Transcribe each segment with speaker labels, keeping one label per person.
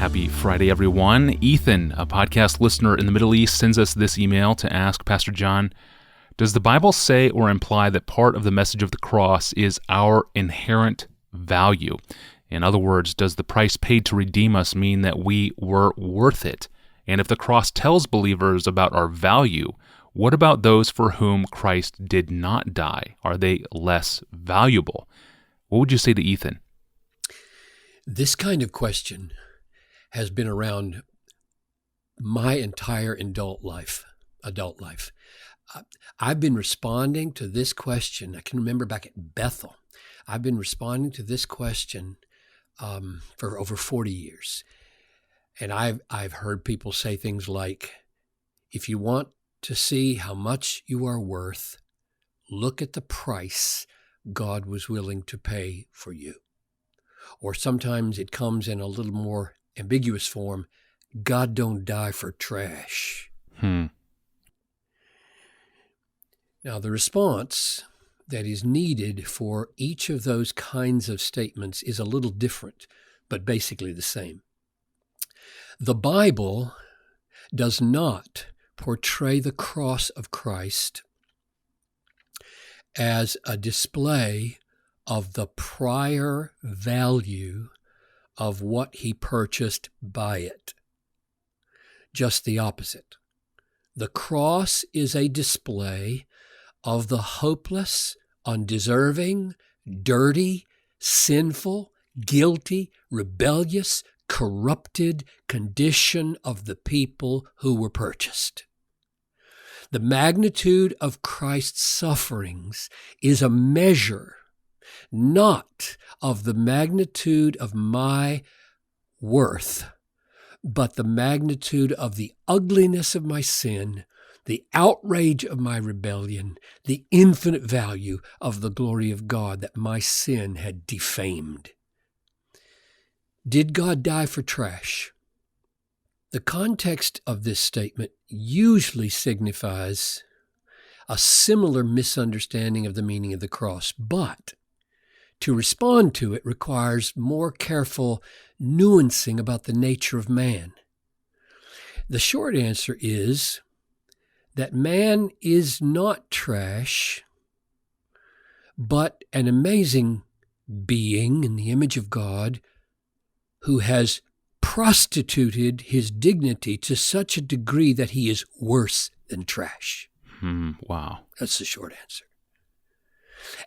Speaker 1: Happy Friday, everyone. Ethan, a podcast listener in the Middle East, sends us this email to ask Pastor John, does the Bible say or imply that part of the message of the cross is our inherent value? In other words, does the price paid to redeem us mean that we were worth it? And if the cross tells believers about our value, what about those for whom Christ did not die? Are they less valuable? What would you say to Ethan?
Speaker 2: This kind of question has been around my entire adult life. I've been responding to this question. I can remember back at Bethel, I've been responding to this question for over 40 years. And I've heard people say things like, if you want to see how much you are worth, look at the price God was willing to pay for you. Or sometimes it comes in a little more ambiguous form, God don't die for trash. Now, the response that is needed for each of those kinds of statements is a little different, but basically the same. The Bible does not portray the cross of Christ as a display of the prior value of what he purchased by it. Just the opposite. The cross is a display of the hopeless, undeserving, dirty, sinful, guilty, rebellious, corrupted condition of the people who were purchased. The magnitude of Christ's sufferings is a measure not of the magnitude of my worth, but the magnitude of the ugliness of my sin, the outrage of my rebellion, the infinite value of the glory of God that my sin had defamed. Did God die for trash? The context of this statement usually signifies a similar misunderstanding of the meaning of the cross, but to respond to it requires more careful nuancing about the nature of man. The short answer is that man is not trash, but an amazing being in the image of God who has prostituted his dignity to such a degree that he is worse than trash.
Speaker 1: Wow.
Speaker 2: That's the short answer.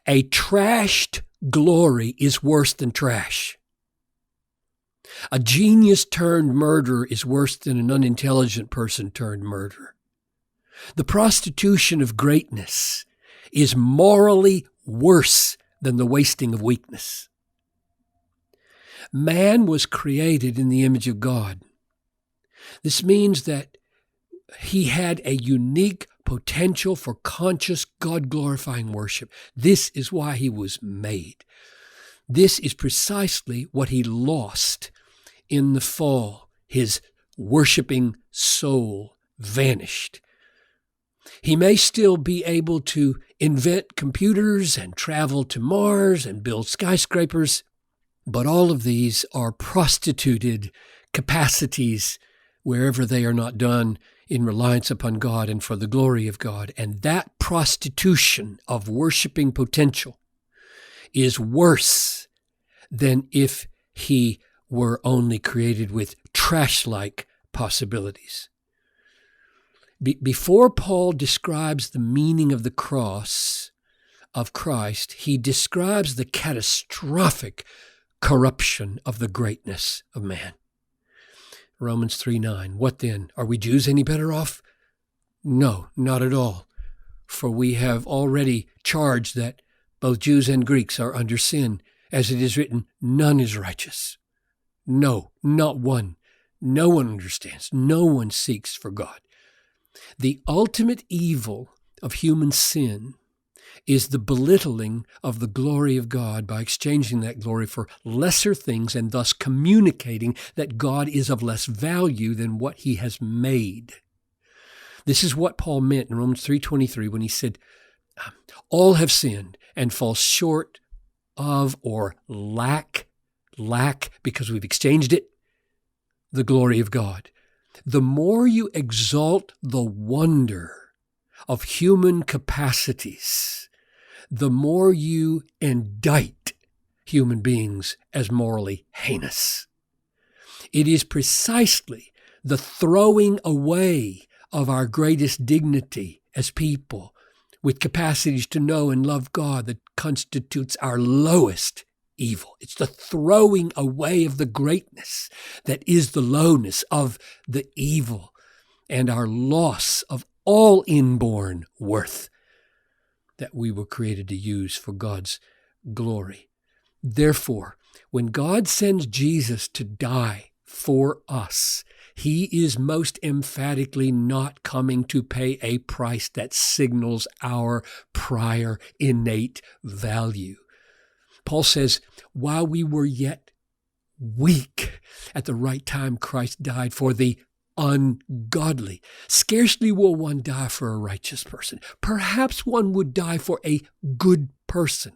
Speaker 2: A trashed glory is worse than trash. A genius turned murderer is worse than an unintelligent person turned murderer. The prostitution of greatness is morally worse than the wasting of weakness. Man was created in the image of God. This means that he had a unique potential for conscious, God-glorifying worship. This is why he was made. This is precisely what he lost in the fall. His worshiping soul vanished. He may still be able to invent computers and travel to Mars and build skyscrapers, but all of these are prostituted capacities wherever they are not done in reliance upon God and for the glory of God. And that prostitution of worshiping potential is worse than if he were only created with trash-like possibilities. Before Paul describes the meaning of the cross of Christ, he describes the catastrophic corruption of the greatness of man. Romans 3:9. What then? Are we Jews any better off? No, not at all. For we have already charged that both Jews and Greeks are under sin. As it is written, none is righteous. No, not one. No one understands. No one seeks for God. The ultimate evil of human sin is the belittling of the glory of God by exchanging that glory for lesser things and thus communicating that God is of less value than what he has made. This is what Paul meant in Romans 3:23 when he said, all have sinned and fall short of or lack, because we've exchanged it, the glory of God, the more you exalt the wonder of human capacities, the more you indict human beings as morally heinous. It is precisely the throwing away of our greatest dignity as people with capacities to know and love God that constitutes our lowest evil. It's the throwing away of the greatness that is the lowness of the evil and our loss of all inborn worth that we were created to use for God's glory. Therefore, when God sends Jesus to die for us, he is most emphatically not coming to pay a price that signals our prior innate value. Paul says, while we were yet weak, at the right time Christ died for the ungodly. Scarcely will one die for a righteous person. Perhaps one would die for a good person.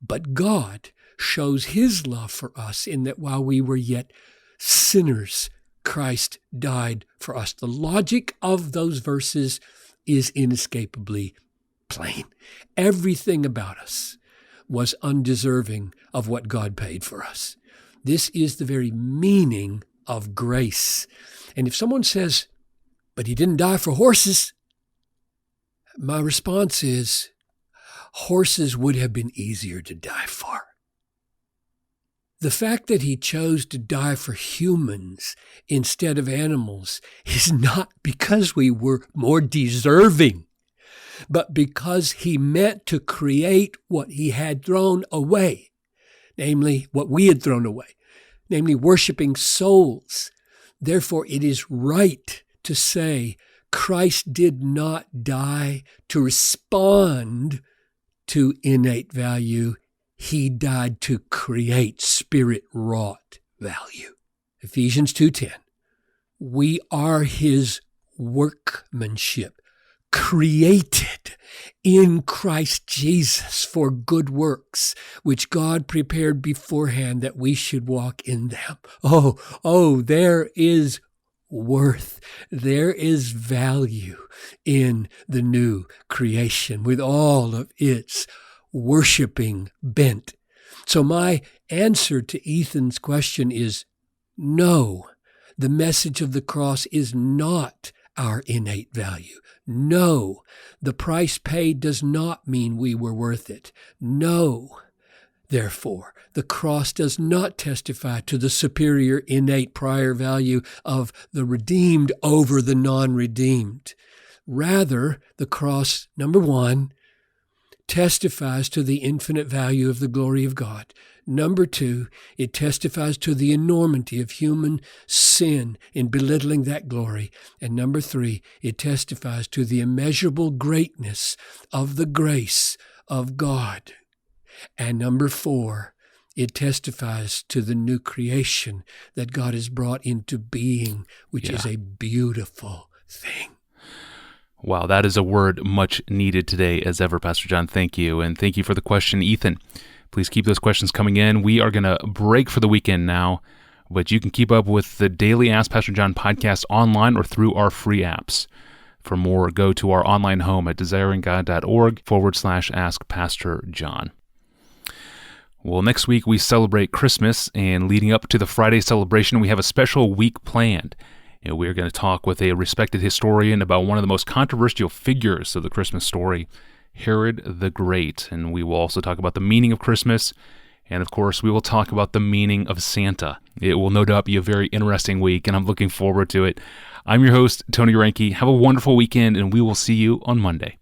Speaker 2: But God shows his love for us in that while we were yet sinners, Christ died for us. The logic of those verses is inescapably plain. Everything about us was undeserving of what God paid for us. This is the very meaning of grace. And if someone says, but he didn't die for horses, my response is, horses would have been easier to die for. The fact that he chose to die for humans instead of animals is not because we were more deserving, but because he meant to create what he had thrown away, namely what we had thrown away, namely worshiping souls. Therefore, it is right to say Christ did not die to respond to innate value. He died to create spirit-wrought value. Ephesians 2:10. We are his workmanship, created in Christ Jesus for good works, which God prepared beforehand that we should walk in them. Oh, there is worth. There is value in the new creation with all of its worshiping bent. So my answer to Ethan's question is no. The message of the cross is not our innate value. No, the price paid does not mean we were worth it. No, therefore, the cross does not testify to the superior innate prior value of the redeemed over the non-redeemed. Rather, the cross, number one, testifies to the infinite value of the glory of God. Number two, it testifies to the enormity of human sin in belittling that glory. And number three, it testifies to the immeasurable greatness of the grace of God. And number four, it testifies to the new creation that God has brought into being, which is a beautiful thing.
Speaker 1: Wow, that is a word much needed today as ever, Pastor John. Thank you. And thank you for the question, Ethan. Please keep those questions coming in. We are going to break for the weekend now, but you can keep up with the daily Ask Pastor John podcast online or through our free apps. For more, go to our online home at desiringgod.org/Ask Pastor John. Well, next week we celebrate Christmas, and leading up to the Friday celebration, we have a special week planned. We're going to talk with a respected historian about one of the most controversial figures of the Christmas story, Herod the Great. And we will also talk about the meaning of Christmas. And of course, we will talk about the meaning of Santa. It will no doubt be a very interesting week, and I'm looking forward to it. I'm your host, Tony Reinke. Have a wonderful weekend, and we will see you on Monday.